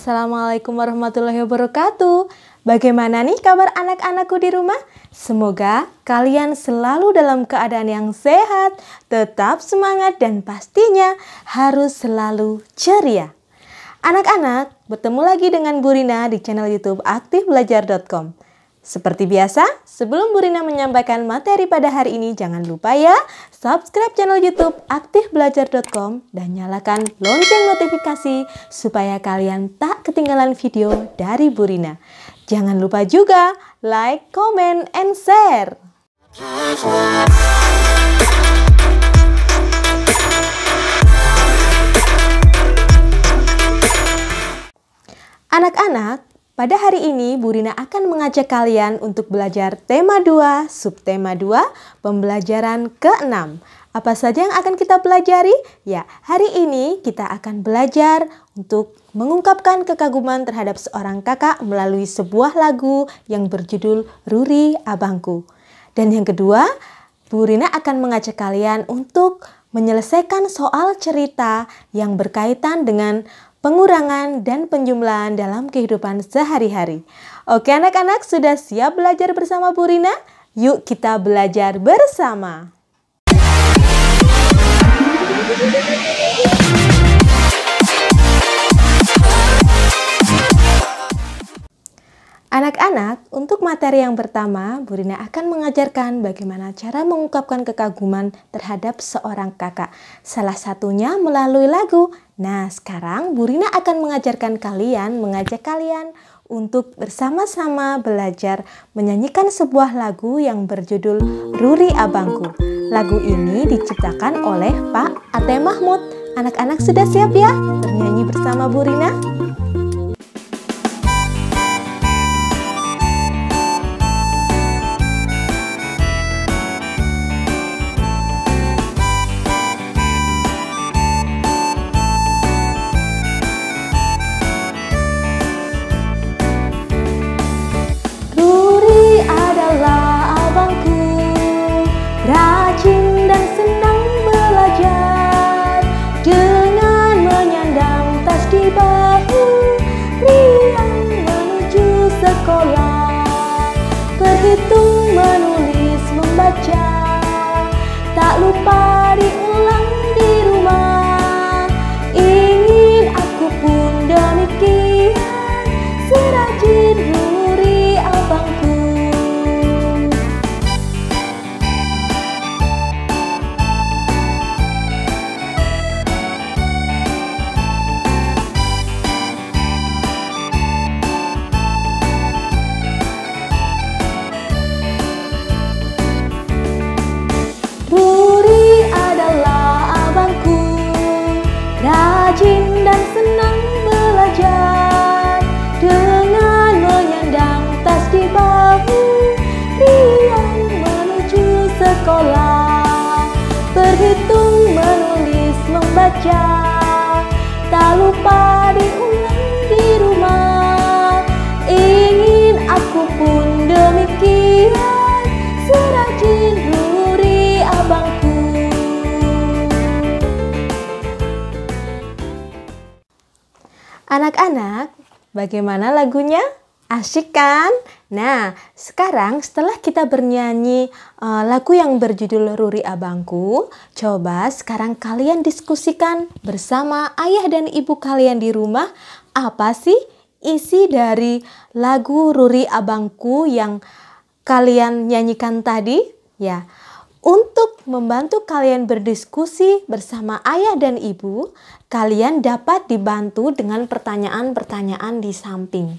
Assalamualaikum warahmatullahi wabarakatuh. Bagaimana nih kabar anak-anakku di rumah? Semoga kalian selalu dalam keadaan yang sehat, tetap semangat dan pastinya harus selalu ceria. Anak-anak, bertemu lagi dengan Bu Rina di channel YouTube aktifbelajar.com. Seperti biasa, sebelum Bu Rina menyampaikan materi pada hari ini, jangan lupa ya, subscribe channel YouTube aktifbelajar.com dan nyalakan lonceng notifikasi supaya kalian tak ketinggalan video dari Bu Rina. Jangan lupa juga like, comment, and share. Anak-anak, pada hari ini Bu Rina akan mengajak kalian untuk belajar tema 2, subtema 2, pembelajaran ke-6. Apa saja yang akan kita pelajari? Ya, hari ini kita akan belajar untuk mengungkapkan kekaguman terhadap seorang kakak melalui sebuah lagu yang berjudul Ruri Abangku. Dan yang kedua, Bu Rina akan mengajak kalian untuk menyelesaikan soal cerita yang berkaitan dengan pengurangan dan penjumlahan dalam kehidupan sehari-hari. Oke anak-anak, sudah siap belajar bersama Bu Rina? Yuk kita belajar bersama. Anak-anak, untuk materi yang pertama, Bu Rina akan mengajarkan bagaimana cara mengungkapkan kekaguman terhadap seorang kakak. Salah satunya melalui lagu. Nah, sekarang Bu Rina akan mengajak kalian untuk bersama-sama belajar menyanyikan sebuah lagu yang berjudul Ruri Abangku. Lagu ini diciptakan oleh Pak Ate Mahmud. Anak-anak sudah siap ya bernyanyi bersama Bu Rina? Rajin dan senang belajar, dengan menyandang tas di bahu, riang menuju sekolah. Berhitung, menulis, membaca, tak lupa diulang di rumah. Ingin aku pun demikian, serajin Ruri abangku. Rajin dan senang belajar, dengan menyandang tas di bahu, riang menuju sekolah. Berhitung, menulis, membaca, tak lupa diulang di rumah. Ingin aku pun demikian, serajin Ruri abangku. Anak-anak, bagaimana lagunya? Asyik kan? Nah, sekarang setelah kita bernyanyi lagu yang berjudul Ruri Abangku, coba sekarang kalian diskusikan bersama ayah dan ibu kalian di rumah, apa sih isi dari lagu Ruri Abangku yang kalian nyanyikan tadi? Ya. Untuk membantu kalian berdiskusi bersama ayah dan ibu, kalian dapat dibantu dengan pertanyaan-pertanyaan di samping.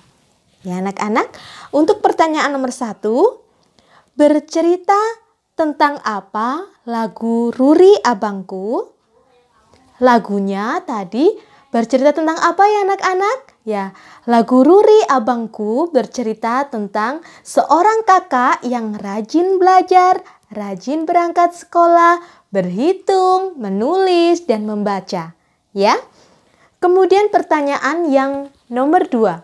Ya anak-anak, untuk pertanyaan nomor 1, bercerita tentang apa lagu Ruri Abangku? Lagunya tadi bercerita tentang apa ya anak-anak? Ya, lagu Ruri Abangku bercerita tentang seorang kakak yang rajin belajar, rajin berangkat sekolah, berhitung, menulis, dan membaca. Ya. Kemudian pertanyaan yang nomor 2.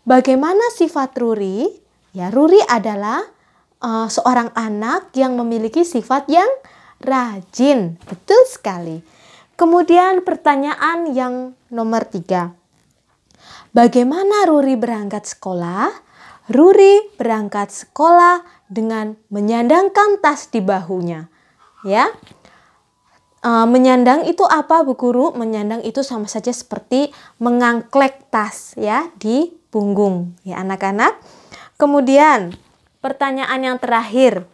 Bagaimana sifat Ruri? Ya, Ruri adalah seorang anak yang memiliki sifat yang rajin. Betul sekali. Kemudian pertanyaan yang nomor 3. Bagaimana Ruri berangkat sekolah? Ruri berangkat sekolah dengan menyandangkan tas di bahunya. Ya. Menyandang itu apa, Bu Guru? Menyandang itu sama saja seperti mengangklek tas ya di punggung ya anak-anak. Kemudian pertanyaan yang terakhir.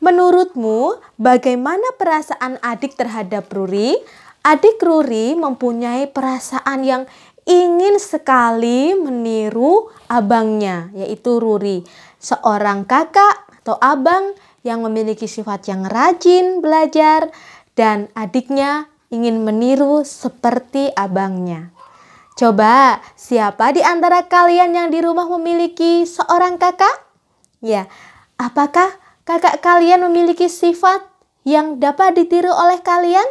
Menurutmu bagaimana perasaan adik terhadap Ruri? Adik Ruri mempunyai perasaan yang ingin sekali meniru abangnya, yaitu Ruri. Seorang kakak atau abang yang memiliki sifat yang rajin belajar dan adiknya ingin meniru seperti abangnya. Coba, siapa di antara kalian yang di rumah memiliki seorang kakak? Ya, apakah kakak kalian memiliki sifat yang dapat ditiru oleh kalian?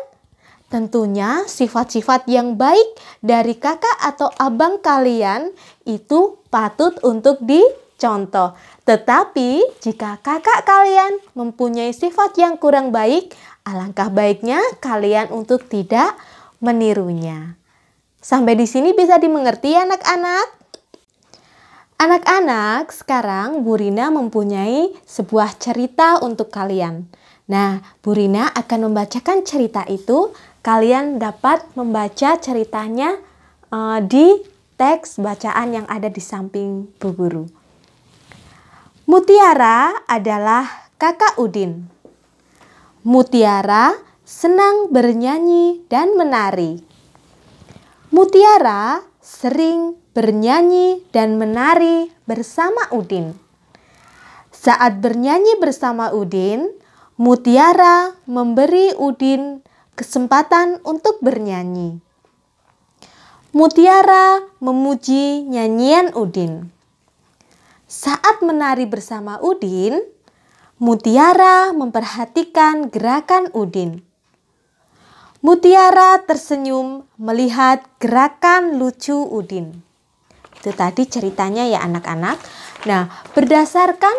Tentunya sifat-sifat yang baik dari kakak atau abang kalian itu patut untuk dicontoh. Tetapi jika kakak kalian mempunyai sifat yang kurang baik, alangkah baiknya kalian untuk tidak menirunya. Sampai di sini bisa dimengerti anak-anak? Anak-anak, sekarang Bu Rina mempunyai sebuah cerita untuk kalian. Nah, Bu Rina akan membacakan cerita itu. Kalian dapat membaca ceritanya di teks bacaan yang ada di samping Bu Guru. Mutiara adalah kakak Udin. Mutiara senang bernyanyi dan menari. Mutiara sering bernyanyi dan menari bersama Udin. Saat bernyanyi bersama Udin, Mutiara memberi Udin kesempatan untuk bernyanyi. Mutiara memuji nyanyian Udin. Saat menari bersama Udin, Mutiara memperhatikan gerakan Udin. Mutiara tersenyum melihat gerakan lucu Udin. Itu tadi ceritanya ya anak-anak. Nah, berdasarkan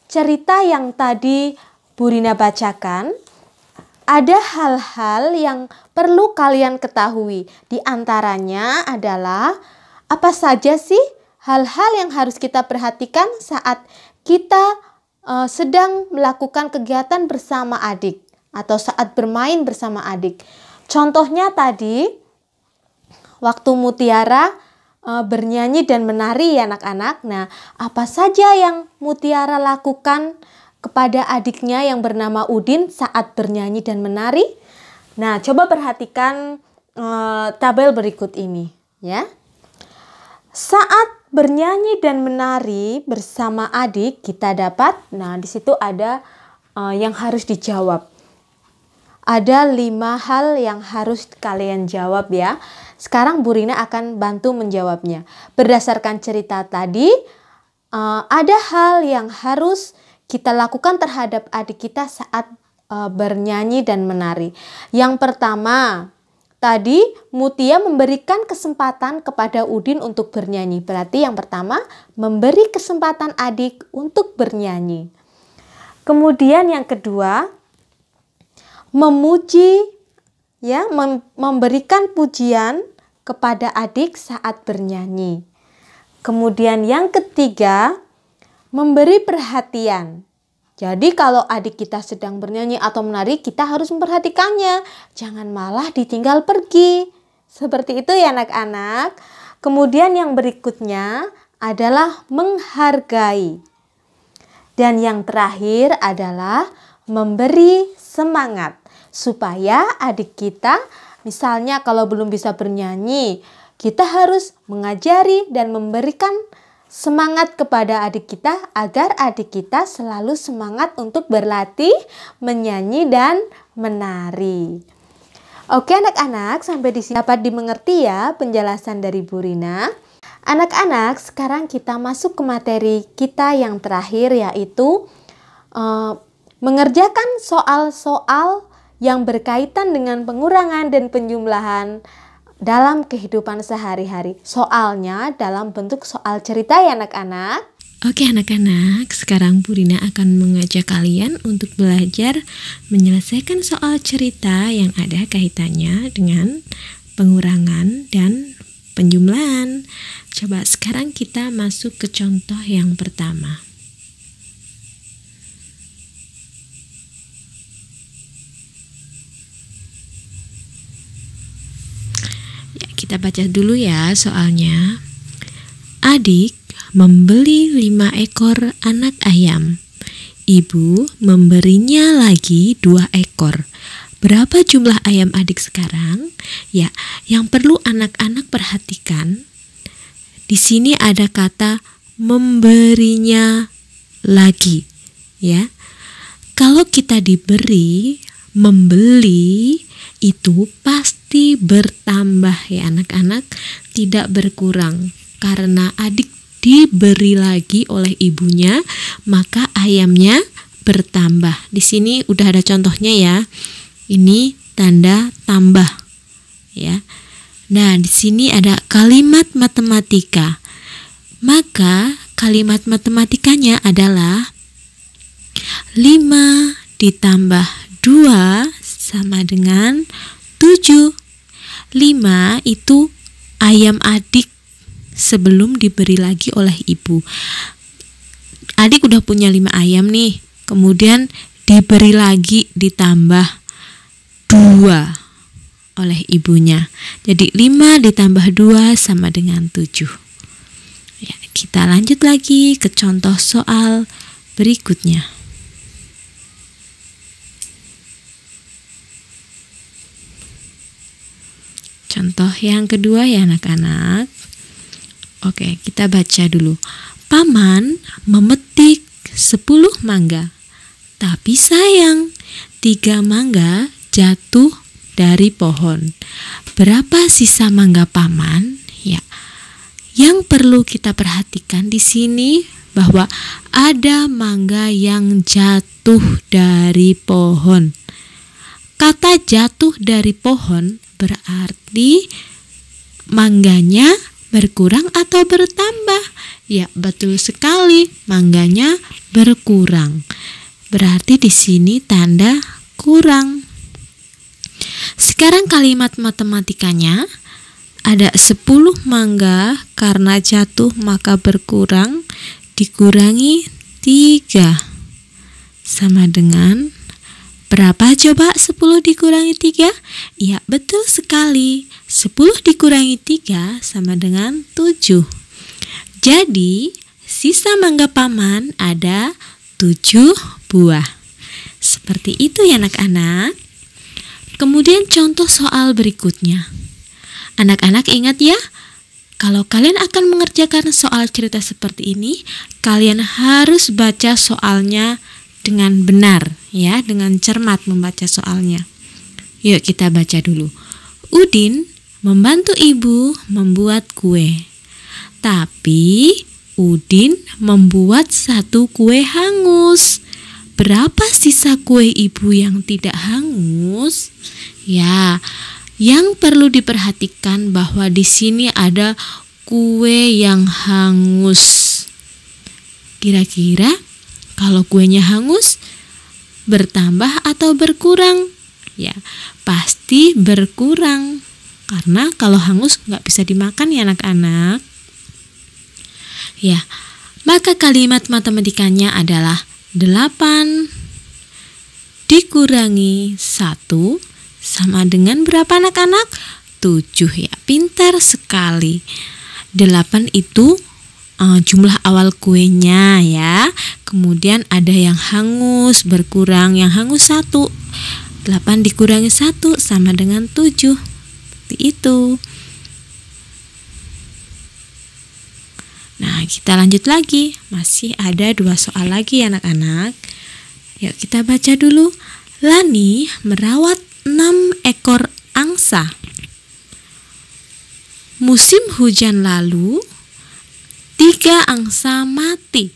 cerita yang tadi Bu Rina bacakan, ada hal-hal yang perlu kalian ketahui. Di antaranya adalah apa saja sih hal-hal yang harus kita perhatikan saat kita sedang melakukan kegiatan bersama adik atau saat bermain bersama adik. Contohnya tadi waktu Mutiara bernyanyi dan menari ya anak-anak. Nah, apa saja yang Mutiara lakukan kepada adiknya yang bernama Udin saat bernyanyi dan menari? Nah, coba perhatikan tabel berikut ini ya. Saat bernyanyi dan menari bersama adik kita dapat, nah di situ ada yang harus dijawab. Ada 5 hal yang harus kalian jawab ya. Sekarang Bu Rina akan bantu menjawabnya. Berdasarkan cerita tadi, ada hal yang harus kita lakukan terhadap adik kita saat bernyanyi dan menari. Yang pertama, tadi Mutia memberikan kesempatan kepada Udin untuk bernyanyi. Berarti yang pertama, memberi kesempatan adik untuk bernyanyi. Kemudian yang kedua, memuji ya, memberikan pujian kepada adik saat bernyanyi. Kemudian yang ketiga, memberi perhatian. Jadi kalau adik kita sedang bernyanyi atau menari, kita harus memperhatikannya. Jangan malah ditinggal pergi. Seperti itu ya anak-anak. Kemudian yang berikutnya adalah menghargai. Dan yang terakhir adalah memberi semangat. Supaya adik kita, misalnya kalau belum bisa bernyanyi, kita harus mengajari dan memberikan semangat kepada adik kita agar adik kita selalu semangat untuk berlatih menyanyi dan menari. Oke anak-anak, sampai di sini dapat dimengerti ya penjelasan dari Bu Rina. Anak-anak, sekarang kita masuk ke materi kita yang terakhir, yaitu mengerjakan soal-soal yang berkaitan dengan pengurangan dan penjumlahan dalam kehidupan sehari-hari. Soalnya dalam bentuk soal cerita ya anak-anak. Oke anak-anak, sekarang Bu Rina akan mengajak kalian untuk belajar menyelesaikan soal cerita yang ada kaitannya dengan pengurangan dan penjumlahan. Coba sekarang kita masuk ke contoh yang pertama. Ya, kita baca dulu ya soalnya. Adik membeli 5 ekor anak ayam. Ibu memberinya lagi 2 ekor. Berapa jumlah ayam adik sekarang? Ya, yang perlu anak-anak perhatikan, di sini ada kata memberinya lagi, ya. Kalau kita diberi, membeli itu pasti bertambah ya anak-anak, tidak berkurang. Karena adik diberi lagi oleh ibunya, maka ayamnya bertambah. Di sini udah ada contohnya ya. Ini tanda tambah ya. Nah, di sini ada kalimat matematika. Maka kalimat matematikanya adalah 5 ditambah 2 sama dengan 7. 5 itu ayam adik sebelum diberi lagi oleh ibu. Adik udah punya 5 ayam nih, kemudian diberi lagi ditambah 2 oleh ibunya. Jadi 5 ditambah 2 sama dengan 7. Ya, kita lanjut lagi ke contoh soal berikutnya. Contoh yang kedua ya anak-anak. Oke, kita baca dulu. Paman memetik 10 mangga, tapi sayang 3 mangga jatuh dari pohon. Berapa sisa mangga paman? Ya, yang perlu kita perhatikan di sini bahwa ada mangga yang jatuh dari pohon. Kata jatuh dari pohon berarti mangganya berkurang atau bertambah? Ya, betul sekali, mangganya berkurang. Berarti di sini tanda kurang. Sekarang kalimat matematikanya ada 10 mangga karena jatuh maka berkurang, dikurangi 3 sama dengan berapa coba 10 dikurangi 3? Ya, betul sekali. 10 dikurangi 3 sama dengan 7. Jadi, sisa mangga paman ada 7 buah. Seperti itu ya anak-anak. Kemudian contoh soal berikutnya. Anak-anak ingat ya, kalau kalian akan mengerjakan soal cerita seperti ini, kalian harus baca soalnya dengan benar ya, dengan cermat membaca soalnya. Yuk kita baca dulu. Udin membantu ibu membuat kue. Tapi Udin membuat 1 kue hangus. Berapa sisa kue ibu yang tidak hangus? Ya, yang perlu diperhatikan bahwa di sini ada kue yang hangus. Kira-kira kalau kuenya hangus, bertambah atau berkurang? Ya, pasti berkurang. Karena kalau hangus nggak bisa dimakan ya anak-anak. Ya, maka kalimat matematikanya adalah 8 dikurangi 1 sama dengan berapa anak-anak? 7 ya, pintar sekali. 8 itu jumlah awal kuenya ya. Kemudian ada yang hangus, berkurang, yang hangus 1. 8 dikurangi 1 sama dengan 7. Seperti itu. Nah, kita lanjut lagi. Masih ada 2 soal lagi anak-anak. Yuk kita baca dulu. Lani merawat 6 ekor angsa. Musim hujan lalu 3 angsa mati.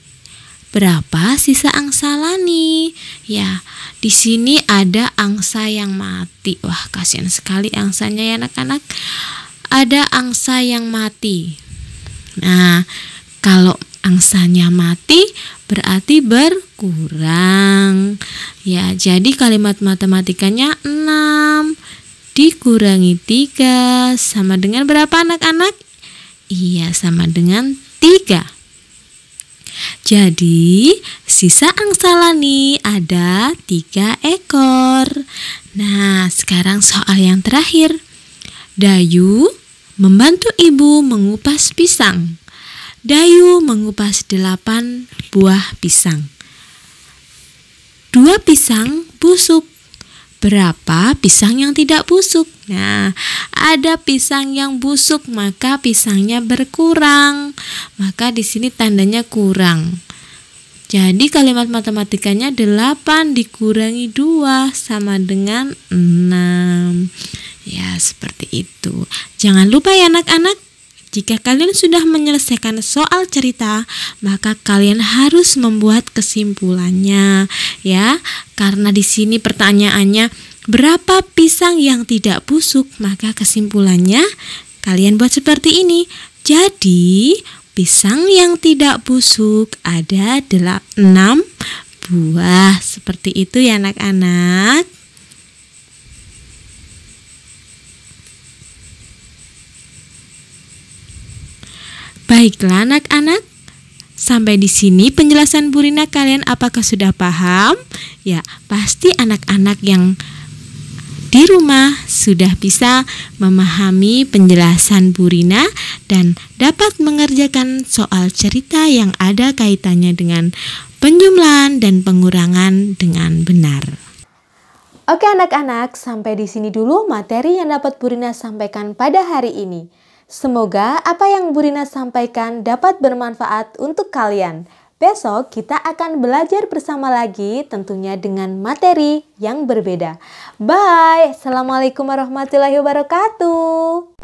Berapa sisa angsa Lani? Ya, di sini ada angsa yang mati. Wah, kasihan sekali angsanya ya anak-anak. Ada angsa yang mati. Nah, kalau angsanya mati berarti berkurang. Ya, jadi kalimat matematikanya 6 dikurangi 3 sama dengan berapa anak-anak? Iya, sama dengan 3. Jadi sisa angsa nih ada 3 ekor. Nah, sekarang soal yang terakhir. Dayu membantu ibu mengupas pisang. Dayu mengupas 8 buah pisang. 2 pisang busuk. Berapa pisang yang tidak busuk? Nah, ada pisang yang busuk, maka pisangnya berkurang. Maka di sini tandanya kurang. Jadi kalimat matematikanya 8 dikurangi 2 sama dengan 6. Ya, seperti itu. Jangan lupa ya anak-anak, jika kalian sudah menyelesaikan soal cerita, maka kalian harus membuat kesimpulannya ya. Karena di sini pertanyaannya berapa pisang yang tidak busuk, maka kesimpulannya kalian buat seperti ini. Jadi, pisang yang tidak busuk ada 6 buah. Seperti itu ya anak-anak. Baiklah anak-anak, sampai di sini penjelasan Bu Rina, kalian apakah sudah paham? Ya, pasti anak-anak yang di rumah sudah bisa memahami penjelasan Bu Rina dan dapat mengerjakan soal cerita yang ada kaitannya dengan penjumlahan dan pengurangan dengan benar. Oke anak-anak, sampai di sini dulu materi yang dapat Bu Rina sampaikan pada hari ini. Semoga apa yang Bu Rina sampaikan dapat bermanfaat untuk kalian. Besok kita akan belajar bersama lagi, tentunya dengan materi yang berbeda. Bye. Assalamualaikum warahmatullahi wabarakatuh.